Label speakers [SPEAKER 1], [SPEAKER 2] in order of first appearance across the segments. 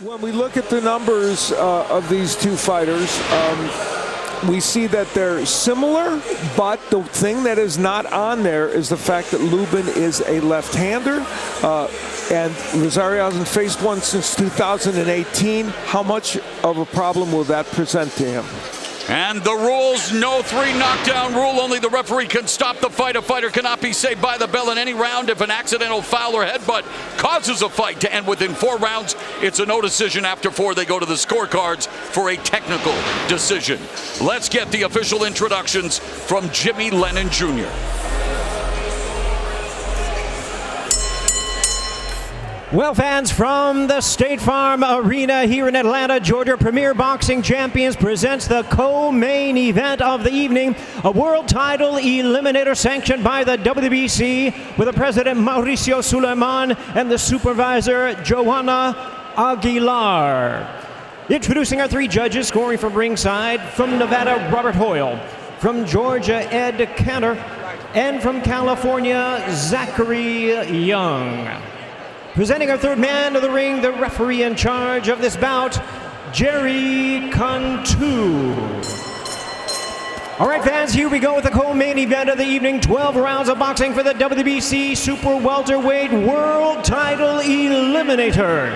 [SPEAKER 1] When we look at the numbers of these two fighters, we see that they're similar, but the thing that is not on there is the fact that Lubin is a left-hander, and Rosario hasn't faced one since 2018. How much of a problem will that present to him?
[SPEAKER 2] And the rules, no 3 knockdown rule. Only the referee can stop the fight. A fighter cannot be saved by the bell in any round. If an accidental foul or headbutt causes a fight to end within 4 rounds, it's a no decision. After 4, they go to the scorecards for a technical decision. Let's get the official introductions from Jimmy Lennon Jr.
[SPEAKER 3] Well, fans, from the State Farm Arena here in Atlanta, Georgia, Premier Boxing Champions presents the co-main event of the evening, a world title eliminator sanctioned by the WBC with the president Mauricio Suleiman and the supervisor Joanna Aguilar. Introducing our 3 judges, scoring from ringside, from Nevada, Robert Hoyle, from Georgia, Ed Cantor, and from California, Zachary Young. Presenting our 3rd man of the ring, the referee in charge of this bout, Jerry Cantu. All right, fans, here we go with the co-main event of the evening. 12 rounds of boxing for the WBC Super Welterweight World Title Eliminator.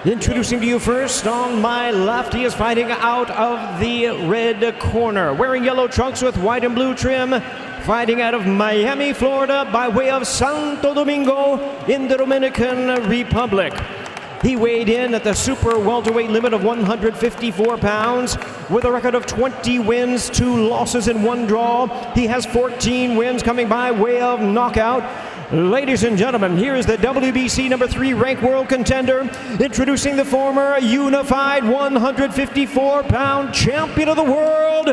[SPEAKER 3] Introducing to you first, on my left, he is fighting out of the red corner, wearing yellow trunks with white and blue trim. Fighting out of Miami, Florida, by way of Santo Domingo in the Dominican Republic. He weighed in at the super welterweight limit of 154 pounds with a record of 20 wins, 2 losses, and 1 draw. He has 14 wins coming by way of knockout. Ladies and gentlemen, here is the WBC number 3 ranked world contender, introducing the former unified 154-pound champion of the world,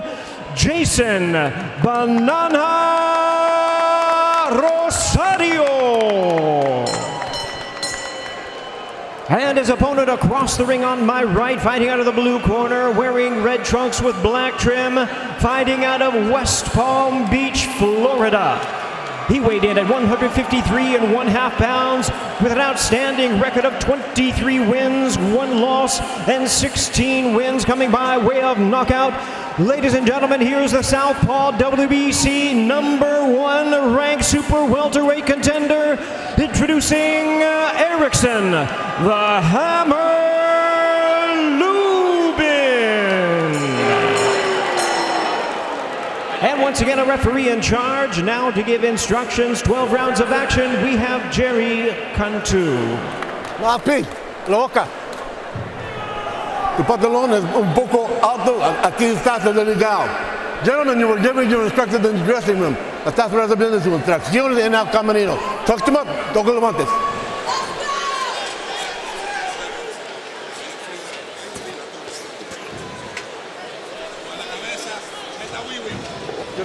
[SPEAKER 3] Jeison Banana Rosario. And his opponent across the ring on my right, fighting out of the blue corner, wearing red trunks with black trim, fighting out of West Palm Beach, Florida. He weighed in at 153.5 pounds with an outstanding record of 23 wins, 1 loss, and 16 wins coming by way of knockout. Ladies and gentlemen, here's the Southpaw WBC number 1 ranked super welterweight contender, introducing Erickson, the Hammer Lubin. And once again, a referee in charge. Now to give instructions, 12 rounds of action, we have Jerry Cantu.
[SPEAKER 4] Papi, la boca. Tu pantalón es un poco alto, aquí estás delegado. Gentlemen, you were given your respect in the dressing room. Estás recibiendo sus instrucciones en el camerino. Tuck them up, don't go levantes.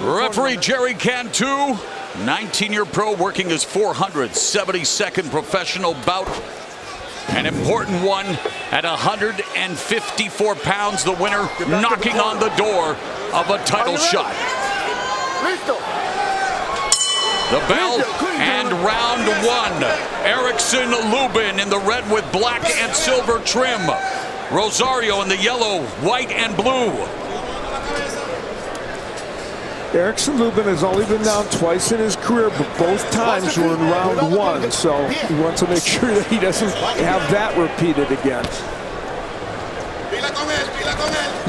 [SPEAKER 2] Referee Jerry Cantu, 19-year pro, working his 472nd professional bout. An important one at 154 pounds, the winner knocking on the door of a title shot. The bell and round 1. Erickson Lubin in the red with black and silver trim. Rosario in the yellow, white, and blue.
[SPEAKER 1] Erickson Lubin has only been down twice in his career, but both times were in round 1, so he wants to make sure that he doesn't have that repeated again.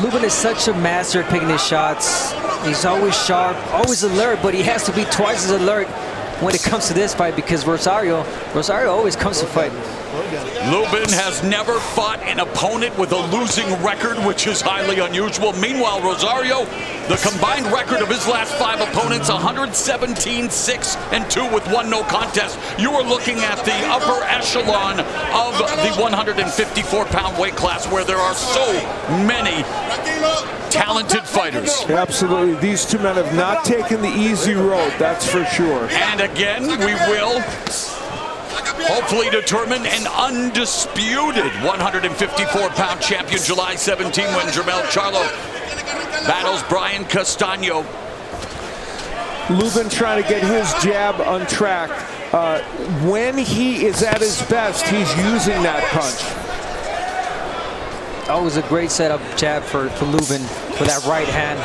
[SPEAKER 5] Lubin is such a master at picking his shots. He's always sharp, always alert, but he has to be twice as alert when it comes to this fight because Rosario always comes to fight.
[SPEAKER 2] Lubin has never fought an opponent with a losing record, which is highly unusual. Meanwhile, Rosario, the combined record of his last 5 opponents, 117-6-2 with 1 no contest. You are looking at the upper echelon of the 154-pound weight class where there are so many talented fighters.
[SPEAKER 1] Absolutely. These 2 men have not taken the easy road, that's for sure.
[SPEAKER 2] And again, we will hopefully determine an undisputed 154-pound champion July 17 when Jermell Charlo battles Brian Castaño.
[SPEAKER 1] Lubin trying to get his jab untracked. When he is at his best, he's using that punch.
[SPEAKER 5] Always a great setup jab for Lubin for that right hand.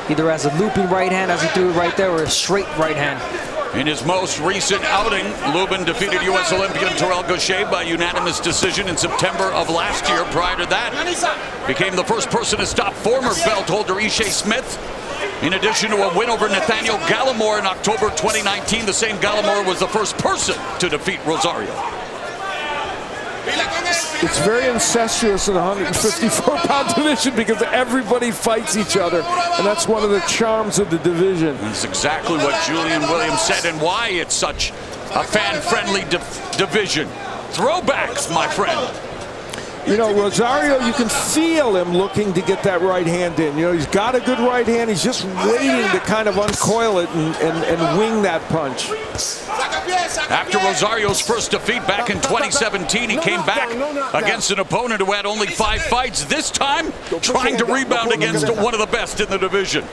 [SPEAKER 5] Either as a looping right hand, as he threw it right there, or a straight right hand.
[SPEAKER 2] In his most recent outing, Lubin defeated U.S. Olympian Terrell Gausha by unanimous decision in September of last year. Prior to that, became the first person to stop former belt holder Ishe Smith. In addition to a win over Nathaniel Gallimore in October 2019, the same Gallimore was the first person to defeat Rosario.
[SPEAKER 1] It's very incestuous in the 154-pound division because everybody fights each other, and that's one of the charms of the division.
[SPEAKER 2] That's exactly what Julian Williams said and why it's such a fan-friendly division. Throwbacks, my friend.
[SPEAKER 1] You know, Rosario, you can feel him looking to get that right hand in. You know, he's got a good right hand. He's just waiting to kind of uncoil it and wing that punch.
[SPEAKER 2] After Rosario's first defeat back in 2017, he came back against an opponent who had only 5 fights. This time, trying to rebound against one of the best in the division.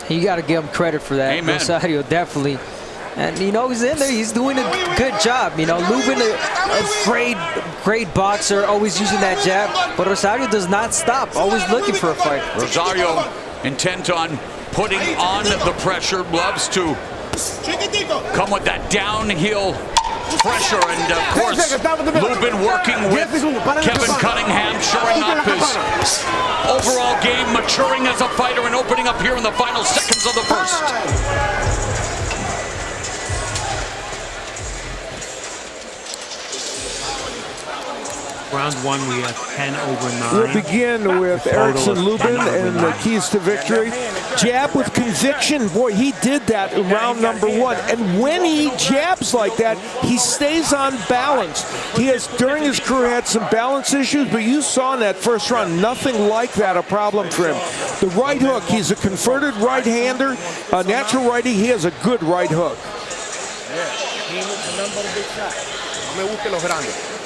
[SPEAKER 5] You got to give him credit for that.
[SPEAKER 2] Amen.
[SPEAKER 5] Rosario, definitely. And, you know, he's in there. He's doing a good job. You know, Lubin, a great boxer, always using that jab. But Rosario does not stop, always looking for a fight.
[SPEAKER 2] Rosario, intent on putting on the pressure, loves to come with that downhill pressure. And, of course, Lubin working with Kevin Cunningham, shoring up his overall game, maturing as a fighter, and opening up here in the final seconds of the first.
[SPEAKER 6] Round 1, we have 10/9.
[SPEAKER 1] We'll begin with Erickson Lubin and the keys to victory. Jab with conviction. Boy, he did that in round number 1. And when he jabs like that, he stays on balance. He has, during his career, had some balance issues, but you saw in that first round, nothing like that a problem for him. The right hook, he's a converted right-hander, a natural righty. He has a good right hook.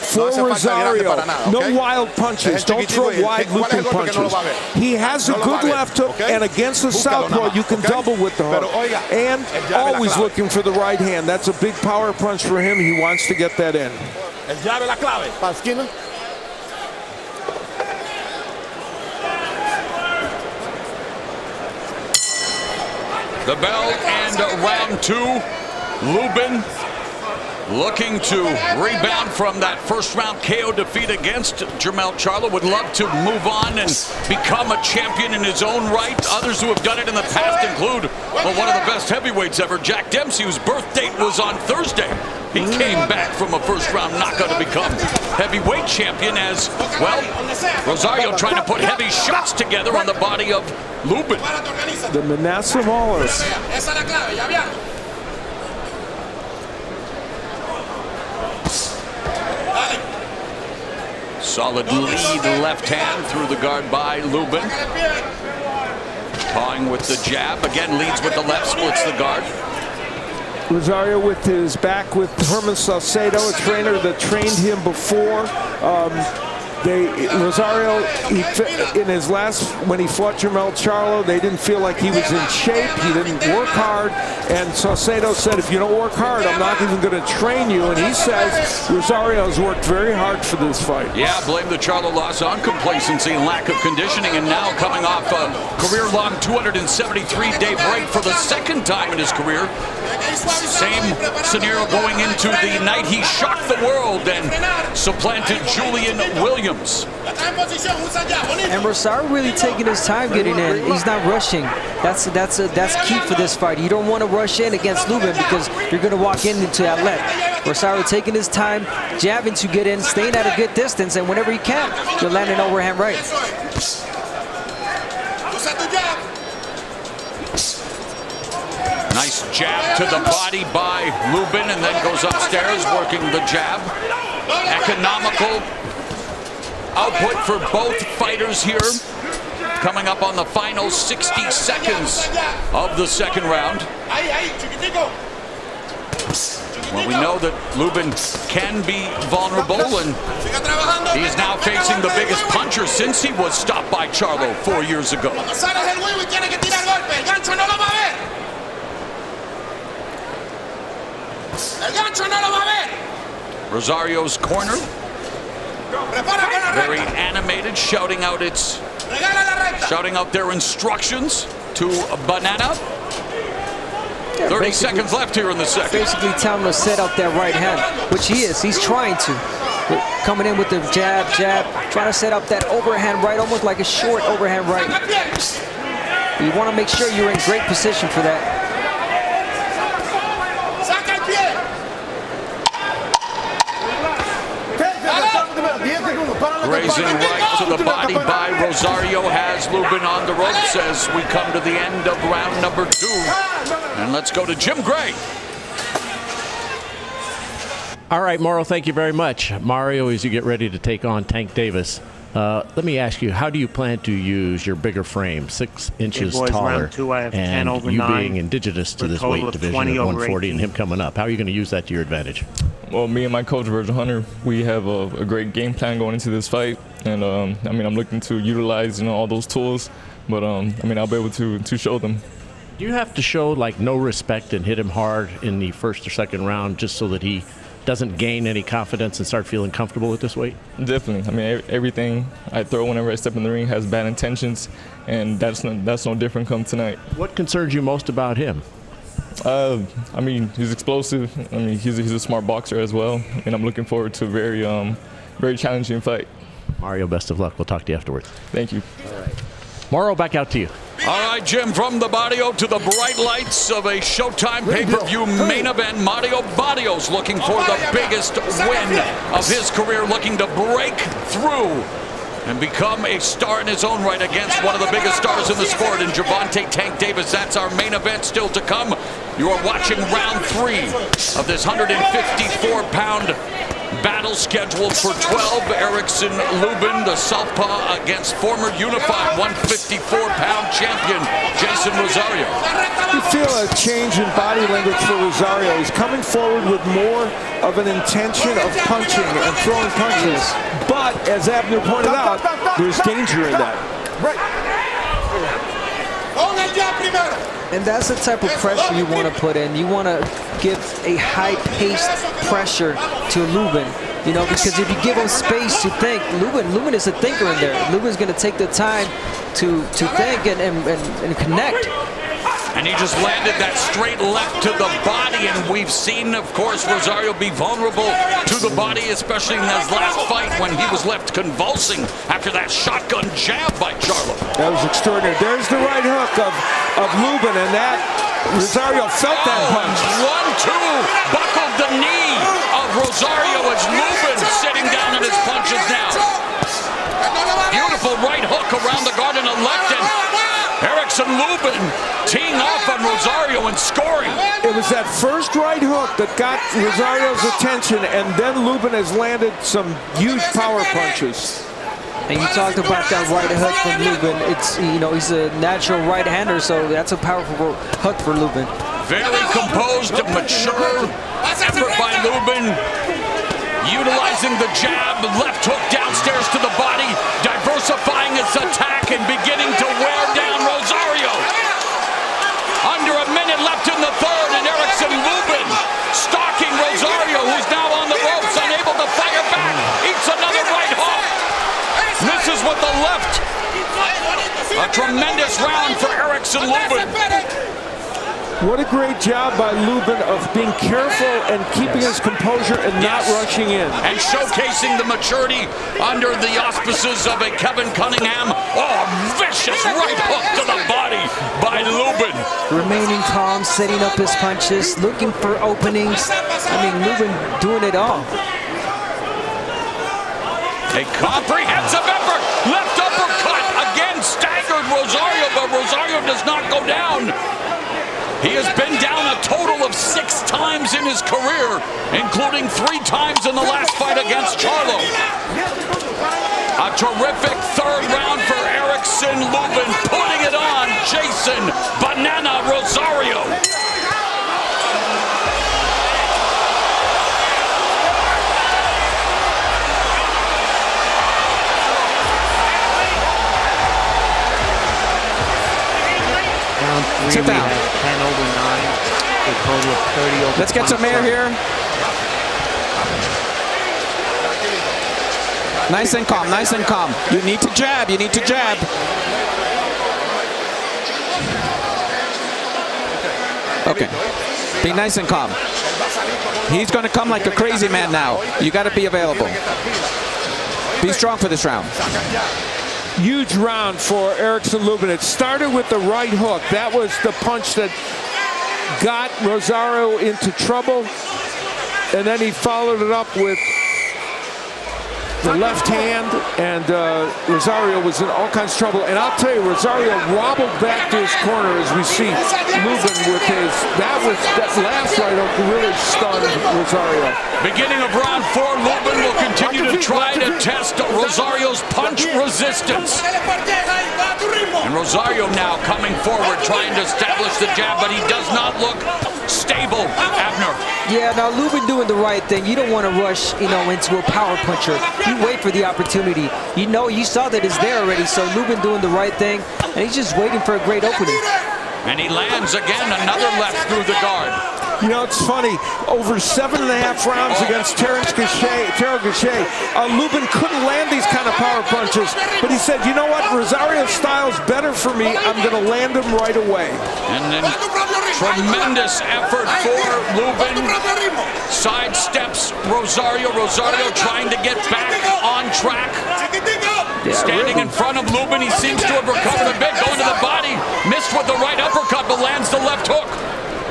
[SPEAKER 1] For Rosario, no wild punches. Don't throw wide looping punches. He has a good left hook, and against the southpaw, you can double with the hook. And always looking for the right hand. That's a big power punch for him. He wants to get that in.
[SPEAKER 2] The bell and round 2. Lubin looking to rebound from that first round KO defeat against Jermell Charlo. Would love to move on and become a champion in his own right. Others who have done it in the past include one of the best heavyweights ever, Jack Dempsey, whose birth date was on Thursday. He came back from a first round knockout to become heavyweight champion as, well, Rosario trying to put heavy shots together on the body of Lubin.
[SPEAKER 1] The Manasseh Mauler.
[SPEAKER 2] Solid lead left hand through the guard by Lubin. Pawing with the jab. Again, leads with the left, splits the guard.
[SPEAKER 1] Rosario with his back with Herman Salcedo, a trainer that trained him before. Rosario, in his last, when he fought Jermell Charlo, they didn't feel like he was in shape. He didn't work hard. And Salcedo said, if you don't work hard, I'm not even going to train you. And he says Rosario's worked very hard for this fight.
[SPEAKER 2] Yeah, blame the Charlo loss on complacency and lack of conditioning. And now coming off a career-long 273-day break for the second time in his career. Same scenario going into the night he shocked the world and supplanted Julian Williams.
[SPEAKER 5] And Rosario really taking his time getting in. He's not rushing. That's key for this fight. You don't want to rush in against Lubin because you're going to walk into that left. Rosario taking his time, jabbing to get in, staying at a good distance, and whenever he can, he'll land an overhand right.
[SPEAKER 2] Nice jab to the body by Lubin, and then goes upstairs working the jab. Economical output for both fighters here. Coming up on the final 60 seconds of the second round. Well, we know that Lubin can be vulnerable, and he's now facing the biggest puncher since he was stopped by Charlo 4 years ago. Rosario's corner. Very animated, shouting out their instructions to Banana. 30 seconds left here in the second.
[SPEAKER 5] Basically telling him to set up that right hand, which he is. He's trying to. Coming in with the jab, trying to set up that overhand right, almost like a short overhand right. You want to make sure you're in great position for that.
[SPEAKER 2] Raising right to the body by Rosario has Lubin on the ropes as we come to the end of round number 2. And let's go to Jim Gray.
[SPEAKER 7] All right, Mauro, thank you very much. Mario, as you get ready to take on Tank Davis, let me ask you, how do you plan to use your bigger frame, 6 inches taller,
[SPEAKER 6] round 2, I have
[SPEAKER 7] and
[SPEAKER 6] 10 over
[SPEAKER 7] you
[SPEAKER 6] 9,
[SPEAKER 7] being indigenous to this
[SPEAKER 6] total
[SPEAKER 7] weight
[SPEAKER 6] of
[SPEAKER 7] division
[SPEAKER 6] 20
[SPEAKER 7] at
[SPEAKER 6] over
[SPEAKER 7] 140 and
[SPEAKER 6] 18.
[SPEAKER 7] him coming up? How are you going to use that to your advantage?
[SPEAKER 8] Well, me and my coach, Virgil Hunter, we have a great game plan going into this fight. And, I mean, I'm looking to utilize, all those tools. But, I mean, I'll be able to show them.
[SPEAKER 7] Do you have to show, like, no respect and hit him hard in the first or second round just so that he doesn't gain any confidence and start feeling comfortable with this weight?
[SPEAKER 8] Definitely. I mean, everything I throw whenever I step in the ring has bad intentions, and that's no different come tonight.
[SPEAKER 7] What concerns you most about him?
[SPEAKER 8] I mean, he's explosive. I mean, he's a smart boxer as well, and I'm looking forward to a very challenging fight.
[SPEAKER 7] Mario, best of luck. We'll talk to you afterwards.
[SPEAKER 8] Thank you.
[SPEAKER 7] All right. Mauro, back out to you.
[SPEAKER 2] All right, Jim, from the barrio to the bright lights of a Showtime pay-per-view main event. Mario Barrios looking for the biggest win of his career, looking to break through and become a star in his own right against one of the biggest stars in the sport in Gervonta Tank Davis. That's our main event still to come. You are watching round 3 of this 154-pound battle scheduled for 12. Erickson Lubin, the southpaw, against former unified 154-pound champion Jeison Rosario.
[SPEAKER 1] You feel a change in body language for Rosario. He's coming forward with more of an intention of punching and throwing punches. But, as Abner pointed out, there's danger in that.
[SPEAKER 5] And that's the type of pressure you want to put in. You want to give a high-paced pressure to Lubin, because if you give him space to think, Lubin is a thinker in there. Lubin's going to take the time to think and connect.
[SPEAKER 2] And he just landed that straight left to the body, and we've seen, of course, Rosario be vulnerable to the body, especially in his last fight when he was left convulsing after that shotgun jab by Charlo.
[SPEAKER 1] That was extraordinary. There's the right hook of Lubin, and that Rosario felt that punch.
[SPEAKER 2] 1-2, buckled the knee of Rosario as Lubin sitting down in his punches now. Beautiful right hook around the guard and a left, and Erickson Lubin teeing off on Rosario and scoring.
[SPEAKER 1] It was that first right hook that got Rosario's attention, and then Lubin has landed some huge power punches.
[SPEAKER 5] And you talked about that right hook from Lubin. It's, he's a natural right-hander, so that's a powerful hook for Lubin.
[SPEAKER 2] Very composed, mature effort by Lubin. Utilizing the jab, left hook downstairs to the body, diversifying his attack and beginning to wear down Rosario. Under a minute left in the third, and Erickson Lubin stalking Rosario, who's now on the ropes, unable to fire back. Eats another right hook. Misses with the left. A tremendous round for Erickson Lubin.
[SPEAKER 1] What a great job by Lubin of being careful and keeping his composure and not rushing in.
[SPEAKER 2] And showcasing the maturity under the auspices of a Kevin Cunningham. Oh, vicious right hook to the body by Lubin.
[SPEAKER 5] Remaining calm, setting up his punches, looking for openings. Lubin doing it all.
[SPEAKER 2] A comprehensive effort. Left uppercut. Again, staggered Rosario, but Rosario does not go down. He has been down a total of 6 times in his career, including 3 times in the last fight against Charlo. A terrific third round for Erickson Lubin, putting it on Jeison Banana Rosario.
[SPEAKER 6] Sit down. 10 over 9, a total of 30 over.
[SPEAKER 5] Let's get some air here.
[SPEAKER 9] Nice and calm, nice and calm. You need to jab, you need to jab. Okay, be nice and calm. He's going to come like a crazy man now. You got to be available. Be strong for this round.
[SPEAKER 1] Huge round for Erickson Lubin. It started with the right hook. That was the punch that got Rosario into trouble. And then he followed it up with the left hand, and Rosario was in all kinds of trouble. And I'll tell you, Rosario wobbled back to his corner as we see Lubin with his, that last right hook really stunned Rosario.
[SPEAKER 2] Beginning of round 4, Lubin will continue to try to test Rosario's punch resistance. And Rosario now coming forward, trying to establish the jab, but he does not look stable, Abner.
[SPEAKER 5] Yeah, now Lubin doing the right thing. You don't want to rush, into a power puncher. You wait for the opportunity. You saw that it's there already, so Lubin doing the right thing, and he's just waiting for a great opening.
[SPEAKER 2] And he lands again, another left through the guard.
[SPEAKER 1] It's funny, over 7.5 rounds against Terrence Gachet, Lubin couldn't land these kind of power punches, but he said, you know what, Rosario's style's better for me, I'm going to land him right away.
[SPEAKER 2] And then tremendous effort for Lubin. Sidesteps Rosario. Rosario trying to get back on track. Standing in front of Lubin, he seems to have recovered a bit, going to the body, missed with the right uppercut, but lands the left hook.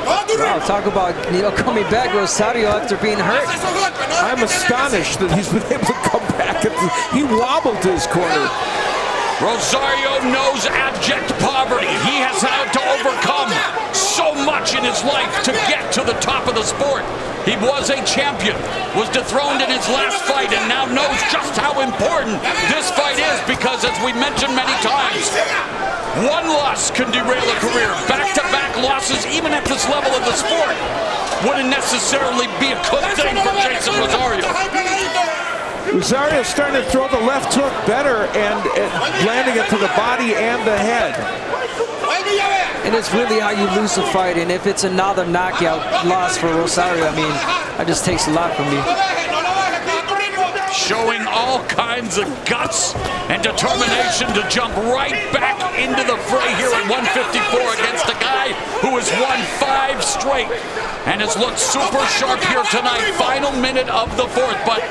[SPEAKER 5] Wow, talk about coming back, Rosario, after being hurt.
[SPEAKER 1] I'm astonished that he's been able to come back. He wobbled to his corner.
[SPEAKER 2] Rosario knows abject poverty. He has had to overcome so much in his life to get to the top of the sport. He was a champion, was dethroned in his last fight, and now knows just how important this fight is because, as we mentioned many times, one loss can derail a career. Back-to-back losses, even at this level of the sport, wouldn't necessarily be a good thing for Jeison Rosario.
[SPEAKER 1] Rosario's starting to throw the left hook better and landing it to the body and the head.
[SPEAKER 5] And it's really how you lose the fight. And if it's another knockout loss for Rosario, that just takes a lot from me.
[SPEAKER 2] Showing all kinds of guts and determination to jump right back into the fray here at 154 against a guy who has won 5 straight and has looked super sharp here tonight. Final minute of the 4th, but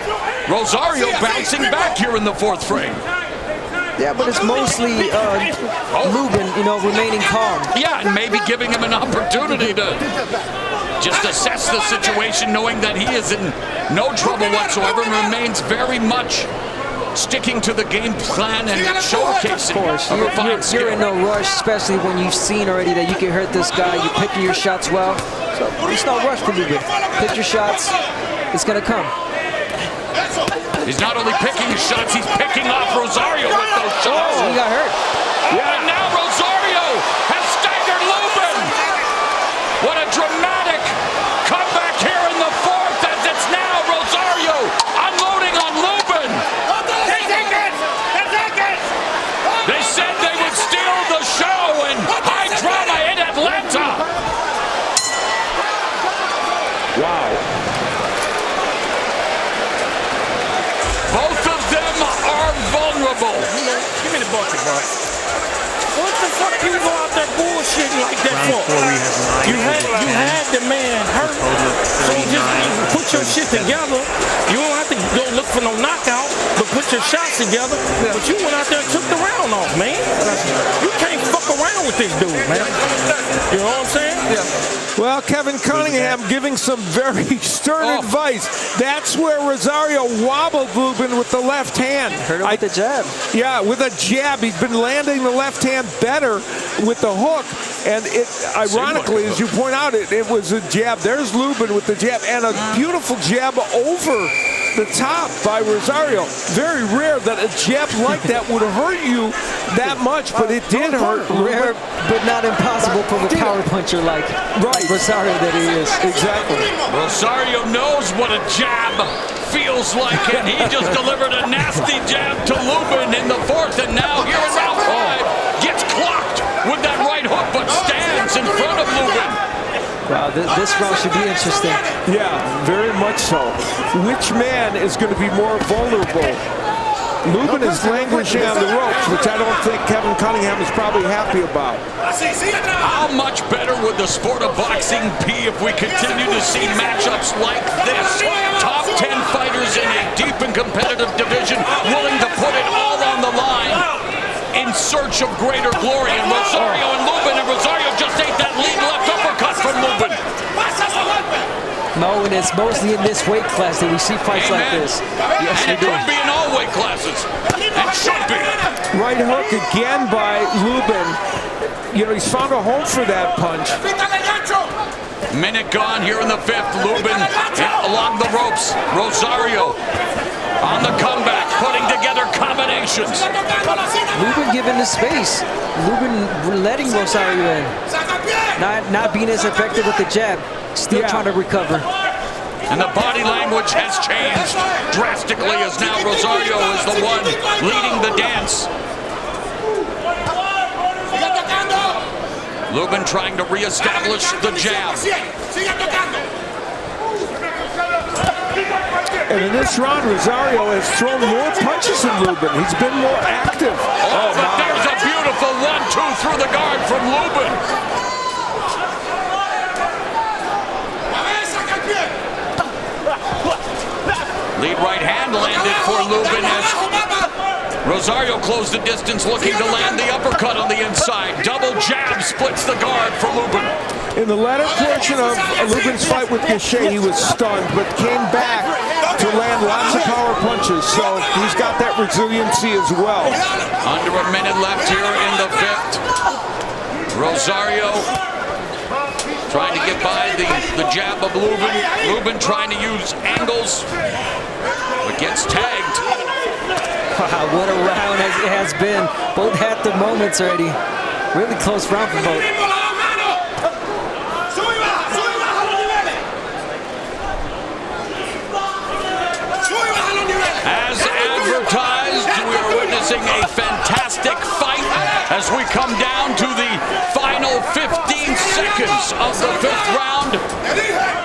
[SPEAKER 2] Rosario bouncing back here in the 4th frame.
[SPEAKER 5] Yeah, but it's mostly Lubin, remaining calm.
[SPEAKER 2] Yeah, and maybe giving him an opportunity to just assess the situation, knowing that he is in no trouble whatsoever and remains very much sticking to the game plan and showcasing.
[SPEAKER 5] Of course, you're in no rush, especially when you've seen already that you can hurt this guy. You're picking your shots well, so it's no rush for Lubin. Pick your shots, it's gonna come.
[SPEAKER 2] He's not only picking his shots, he's picking off Rosario with those shots.
[SPEAKER 5] Oh, he got hurt.
[SPEAKER 2] Yeah, and now Rosario has staggered Lubin. What a dramatic comeback here in the 4th, as it's now Rosario unloading on Lubin. They said they would steal the show in high drama in Atlanta.
[SPEAKER 1] Wow.
[SPEAKER 2] Both of them are vulnerable.
[SPEAKER 10] Give me the bucket, bro. What the fuck you go out there bullshitting like that for? You had the man hurt, so just put your shit together. You don't have to go look for no knockout, but put your shots together. But you went out there and took the round off, man. You can't fuck around with this dude, man. You know what I'm saying?
[SPEAKER 1] Yeah. Well, Kevin Cunningham giving some very stern advice. That's where Rosario wobbled Lubin with the left hand.
[SPEAKER 5] Hurt him with the jab.
[SPEAKER 1] Yeah, with a jab. He's been landing the left hand better with the hook. And it, ironically, as you point out, it was a jab. There's Lubin with the jab and a beautiful jab over the top by Rosario. Very rare that a jab like that would hurt you that much, but it did hurt.
[SPEAKER 5] Rare, but not impossible from a power puncher like Rosario that he is.
[SPEAKER 1] Exactly.
[SPEAKER 2] Rosario knows what a jab feels like, and he just delivered a nasty jab to Lubin in the 4th, and now here in round 5 gets clocked with that right hook, but stands in front of Lubin.
[SPEAKER 5] Wow, this round should be interesting.
[SPEAKER 1] Yeah, very much so. Which man is going to be more vulnerable? Lubin is languishing on the ropes, which I don't think Kevin Cunningham is probably happy about.
[SPEAKER 2] How much better would the sport of boxing be if we continue to see matchups like this? Top 10 fighters in a deep and competitive division willing to put it all on the line in search of greater glory. And Rosario and Lubin, and Rosario just ate that lead left uppercut from Lubin.
[SPEAKER 5] No, and it's mostly in this weight class that we see fights like this.
[SPEAKER 2] Yes, and it could be in all weight classes, and should be.
[SPEAKER 1] Right hook again by Lubin. You know, he's found a home for that punch.
[SPEAKER 2] Minute gone here in the fifth. Lubin along the ropes. Rosario on the comeback, putting together combinations.
[SPEAKER 5] Lubin giving the space. Lubin letting Rosario in. Not being as effective with the jab. Still trying to recover.
[SPEAKER 2] And the body language has changed drastically as now Rosario is the one leading the dance. Lubin trying to reestablish the jab.
[SPEAKER 1] And in this round, Rosario has thrown more punches than Lubin. He's been more active.
[SPEAKER 2] Oh, but there's a beautiful 1-2 through the guard from Lubin. Lead right hand landed for Lubin as Rosario closed the distance, looking to land the uppercut on the inside. Double jab splits the guard for Lubin.
[SPEAKER 1] In the latter portion of Lubin's fight with Gachet, he was stunned, but came back to land lots of power punches, so he's got that resiliency as well.
[SPEAKER 2] Under a minute left here in the fifth. Rosario trying to get by the jab of Lubin. Lubin trying to use angles, but gets tagged.
[SPEAKER 5] Wow, what a round it has been. Both had their moments already. Really close round for both.
[SPEAKER 2] As advertised, we are witnessing a fantastic fight as we come down to the final 15 seconds of the fifth round.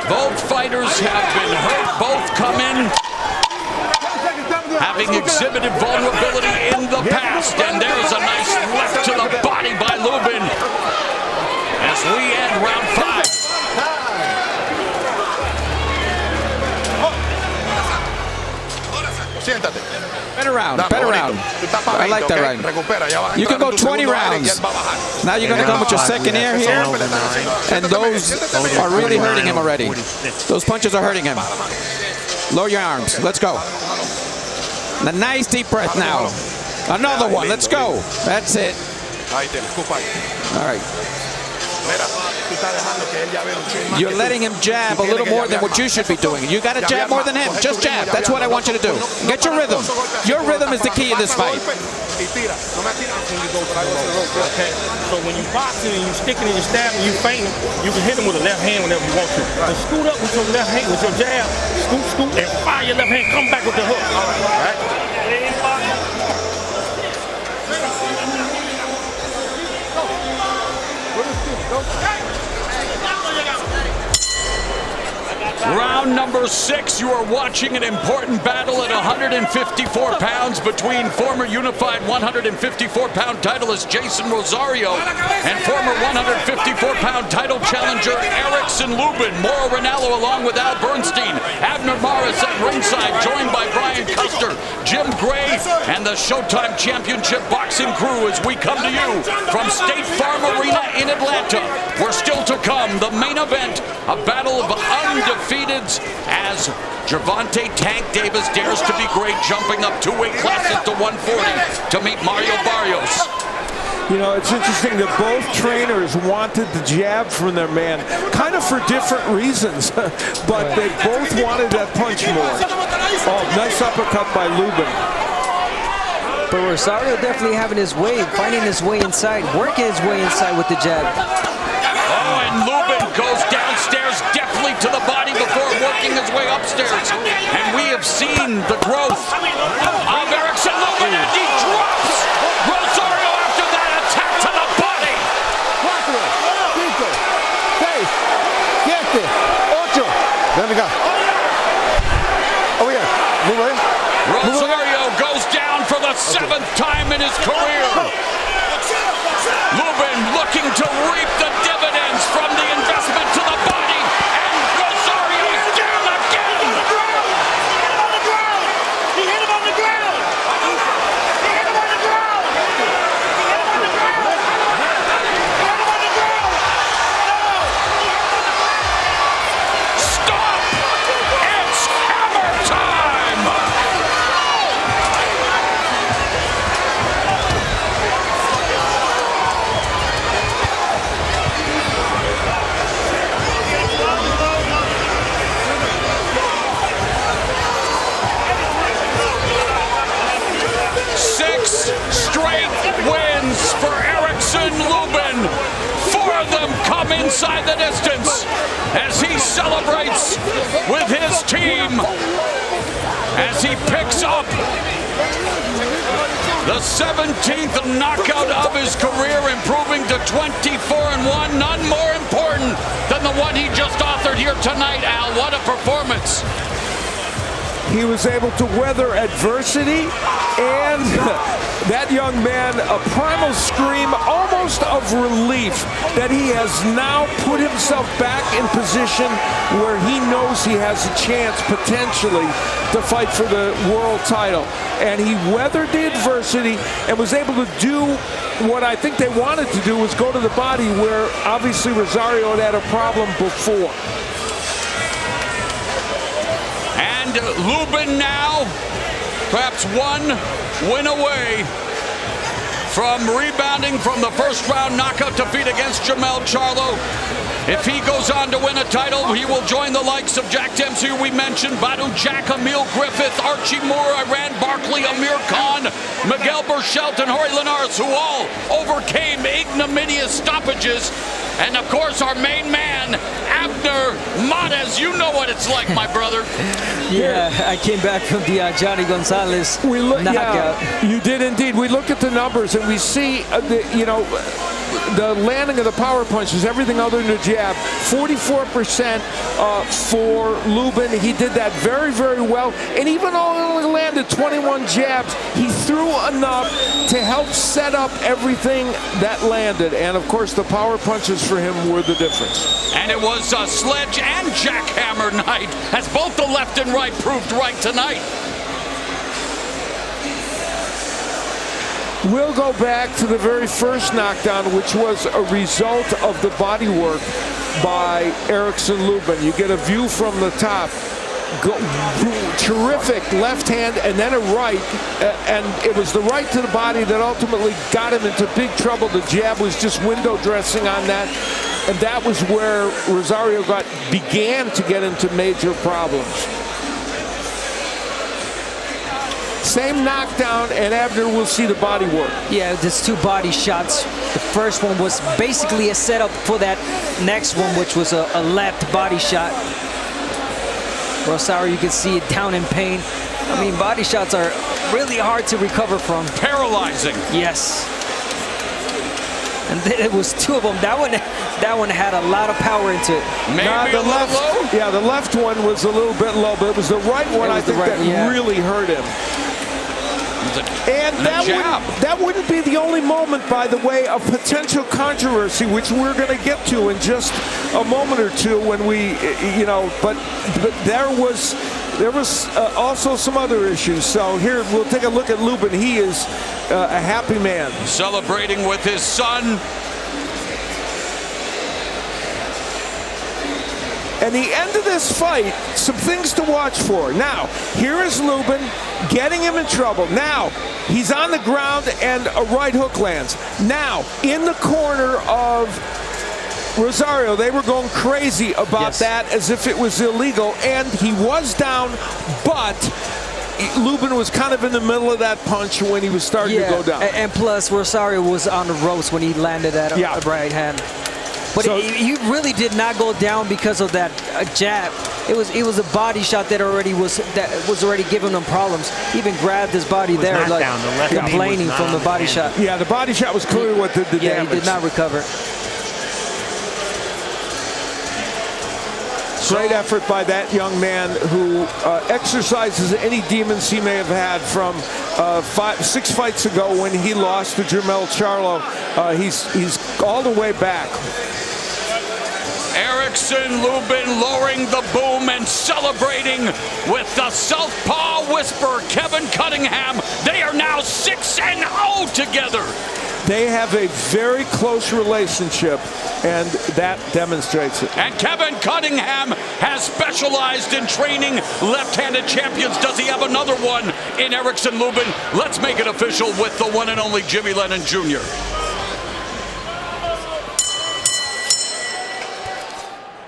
[SPEAKER 2] Both fighters have been hurt. Both come in having exhibited vulnerability in the past. And there's a nice left to the body by Lubin as we end round 5.
[SPEAKER 9] Better round, better round. I like that round. You can go 20 rounds. Now you're going to come with your second air here, and those are really hurting him already. Those punches are hurting him. Lower your arms. Let's go. A nice deep breath now. Another one. Let's go. That's it. All right. You're letting him jab a little more than what you should be doing. You got to jab more than him. Just jab. That's what I want you to do. Get your rhythm. Your rhythm is the key in this fight.
[SPEAKER 10] Okay? So when you boxing and you sticking and you stabbing, you fainting, you can hit him with a left hand whenever you want to. And scoot up with your left hand, with your jab, scoot, and fire your left hand, come back with the hook. All right?
[SPEAKER 2] Round number 6, you are watching an important battle at 154 pounds between former unified 154-pound titleist Jeison Rosario and former 154-pound title challenger Erickson Lubin. Mauro Ranallo along with Al Bernstein, Abner Maris at ringside, joined by Brian Custer, Jim Gray, and the Showtime Championship boxing crew as we come to you from State Farm Arena in Atlanta. We're still to come, the main event, a battle of undefeated as Gervonta Tank Davis dares to be great, jumping up 2 weight classes to 140 to meet Mario Barrios.
[SPEAKER 1] You know, it's interesting that both trainers wanted the jab from their man, kind of for different reasons, but they both wanted that punch more. Oh, nice uppercut by Lubin.
[SPEAKER 5] But Rosario definitely having his way, finding his way inside, working his way inside with the jab.
[SPEAKER 2] Oh, and Lubin goes downstairs deftly to the body before working his way upstairs. And we have seen the growth of Erickson Lubin, and he drops Rosario after that attack to the body.
[SPEAKER 4] 4, 5, 6, 7, 8. There we go. Oh, yeah. Move away.
[SPEAKER 2] Rosario goes down for 7th time in his career. Lubin looking to reap the dividends from the investment to the body, and Rosario is down again.
[SPEAKER 10] He hit him on the ground. He hit him on the ground. He hit him on the ground. He hit him on the ground.
[SPEAKER 2] Stop! It's hammer time! Six straight wins for Erickson Lubin. 4 of them come inside the distance as he celebrates with his team as he picks up the 17th knockout of his career, improving to 24-1. None more important than the one he just authored here tonight, Al. What a performance.
[SPEAKER 1] He was able to weather adversity, and that young man, a primal scream almost of relief that he has now put himself back in position where he knows he has a chance potentially to fight for the world title. And he weathered the adversity and was able to do what I think they wanted to do, was go to the body, where obviously Rosario had a problem before.
[SPEAKER 2] And Lubin now perhaps 1 win away from rebounding from the first round knockout defeat against Jamel Charlo. If he goes on to win a title, he will join the likes of Jack Dempsey, who we mentioned, Badu Jack, Emil Griffith, Archie Moore, Iran Barkley, Amir Khan, Miguel Burchelt, and Jorge Linares, who all overcame ignominious stoppages. And of course, our main man, Abner Mares. You know what it's like, my brother.
[SPEAKER 5] Yeah, I came back from the Johnny Gonzalez knockout.
[SPEAKER 1] Yeah, you did indeed. We look at the numbers and we see, the landing of the power punches, everything other than the jab. 44% for Lubin. He did that very, very well. And even though he only landed 21 jabs, he threw enough to help set up everything that landed. And of course, the power punches for him were the difference.
[SPEAKER 2] And it was a sledge and jackhammer night, as both the left and right proved right tonight.
[SPEAKER 1] We'll go back to the very first knockdown, which was a result of the body work by Erickson Lubin. You get a view from the top. Terrific left hand and then a right, and it was the right to the body that ultimately got him into big trouble. The jab was just window dressing on that, and that was where Rosario began to get into major problems. Same knockdown, and Abner will see the body work.
[SPEAKER 5] Yeah, there's 2 body shots. The first one was basically a setup for that next one, which was a left body shot. Rosario, you can see it down in pain. I mean, body shots are really hard to recover from.
[SPEAKER 2] Paralyzing.
[SPEAKER 5] Yes. And then it was 2 of them. That one had a lot of power into it.
[SPEAKER 2] Maybe a little low?
[SPEAKER 1] Yeah, the left one was a little bit low, but it was the right one, I think, that really hurt him. And that wouldn't be the only moment, by the way, of potential controversy, which we're going to get to in just a moment or two when we, but there was also some other issues. So here, we'll take a look at Lubin. He is a happy man.
[SPEAKER 2] Celebrating with his son.
[SPEAKER 1] And the end of this fight, some things to watch for. Now, here is Lubin getting him in trouble. Now, he's on the ground and a right hook lands. Now, in the corner of Rosario, they were going crazy about that as if it was illegal, and he was down, but Lubin was kind of in the middle of that punch when he was starting to go down.
[SPEAKER 5] And plus, Rosario was on the ropes when he landed that right hand. But so, he really did not go down because of that jab. It was a body shot that was already giving him problems. He even grabbed his body there, like complaining from the body shot.
[SPEAKER 1] Yeah, the body shot was clearly what did the damage.
[SPEAKER 5] He did not recover.
[SPEAKER 1] Great effort by that young man who exercises any demons he may have had from 6 fights ago when he lost to Jermell Charlo. He's all the way back.
[SPEAKER 2] Erickson, Lubin lowering the boom and celebrating with the Southpaw Whisper, Kevin Cunningham. They are now 6-0 together.
[SPEAKER 1] They have a very close relationship, and that demonstrates it.
[SPEAKER 2] And Kevin Cunningham has specialized in training left-handed champions. Does he have another one in Erickson Lubin? Let's make it official with the one and only Jimmy Lennon Jr.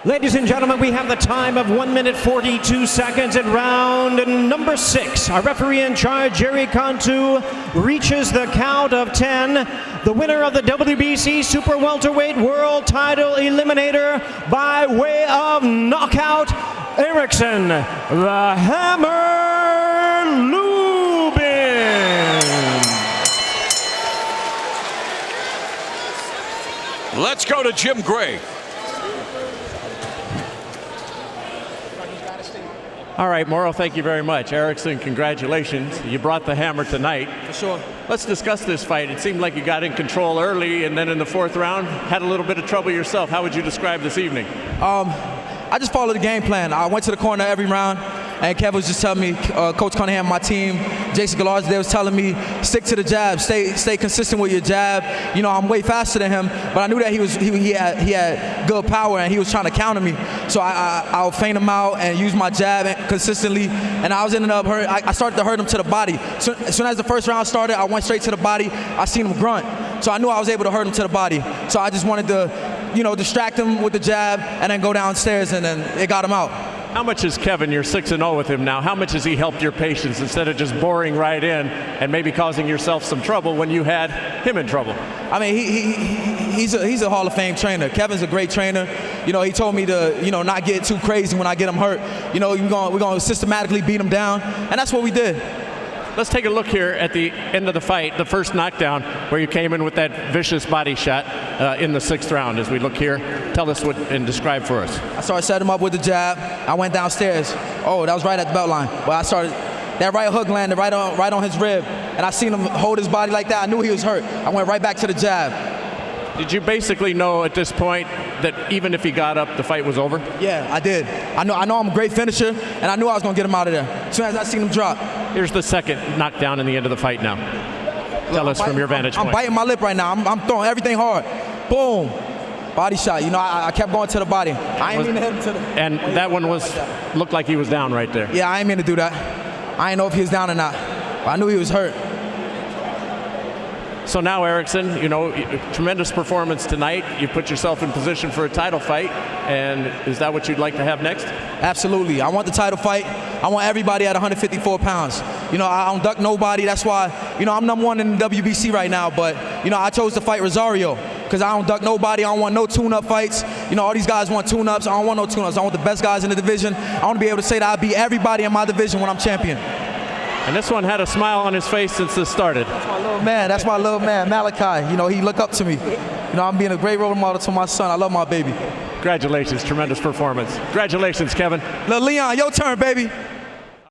[SPEAKER 3] Ladies and gentlemen, we have the time of 1 minute 42 seconds in round number 6. Our referee in charge, Jerry Cantu, reaches the count of 10. The winner of the WBC Super Welterweight World Title Eliminator by way of knockout, Erickson, the Hammer Lubin.
[SPEAKER 2] Let's go to Jim Gray.
[SPEAKER 7] All right, Mauro, thank you very much. Erickson, congratulations. You brought the hammer tonight.
[SPEAKER 9] For sure.
[SPEAKER 7] Let's discuss this fight. It seemed like you got in control early, and then in the 4th round, had a little bit of trouble yourself. How would you describe this evening?
[SPEAKER 11] I just followed the game plan. I went to the corner every round, and Kev was just telling me, Coach Cunningham, my team, Jeison Rosario, they was telling me, stick to the jab, stay consistent with your jab. You know, I'm way faster than him, but I knew that he had good power, and he was trying to counter me. So I'll feint him out and use my jab consistently, and I was ending up hurt. I started to hurt him to the body. So as soon as the 1st round started, I went straight to the body. I seen him grunt, so I knew I was able to hurt him to the body. So I just wanted to, you know, distract him with the jab and then go downstairs, and then it got him out.
[SPEAKER 7] How much is Kevin, you're 6-0 with him now, how much has he helped your patience instead of just boring right in and maybe causing yourself some trouble when you had him in trouble?
[SPEAKER 11] I mean, he's a Hall of Fame trainer. Kevin's a great trainer. You know, he told me to, you know, not get too crazy when I get him hurt. You know, we're going to systematically beat him down, and that's what we did.
[SPEAKER 7] Let's take a look here at the end of the fight, the first knockdown, where you came in with that vicious body shot in the 6th round. As we look here, tell us what and describe for us.
[SPEAKER 11] I started setting him up with the jab. I went downstairs. Oh, that was right at the belt line. But I started, that right hook landed right on his rib, and I seen him hold his body like that. I knew he was hurt. I went right back to the jab.
[SPEAKER 7] Did you basically know at this point that even if he got up, the fight was over?
[SPEAKER 11] Yeah, I did. I know I'm a great finisher, and I knew I was going to get him out of there as soon as I seen him drop.
[SPEAKER 7] Here's the 2nd knockdown in the end of the fight now. Tell us from your vantage point.
[SPEAKER 11] I'm biting my lip right now. I'm throwing everything hard. Boom. Body shot. You know, I kept going to the body. I ain't mean to hit him to the...
[SPEAKER 7] And that one looked like he was down right there.
[SPEAKER 11] Yeah, I ain't mean to do that. I ain't know if he was down or not. But I knew he was hurt.
[SPEAKER 7] So now, Erickson, you know, tremendous performance tonight. You put yourself in position for a title fight, and is that what you'd like to have next?
[SPEAKER 11] Absolutely. I want the title fight. I want everybody at 154 pounds. You know, I don't duck nobody. That's why, you know, I'm #1 in the WBC right now, but, you know, I chose to fight Rosario because I don't duck nobody. I don't want no tune-up fights. You know, all these guys want tune-ups. I don't want no tune-ups. I want the best guys in the division. I want to be able to say that I beat everybody in my division when I'm champion.
[SPEAKER 7] And this one had a smile on his face since this started.
[SPEAKER 11] That's my little man. That's my little man, Malachi. You know, he looked up to me. You know, I'm being a great role model to my son. I love my baby.
[SPEAKER 7] Congratulations, tremendous performance. Congratulations, Kevin.
[SPEAKER 11] Little Leon, your turn, baby.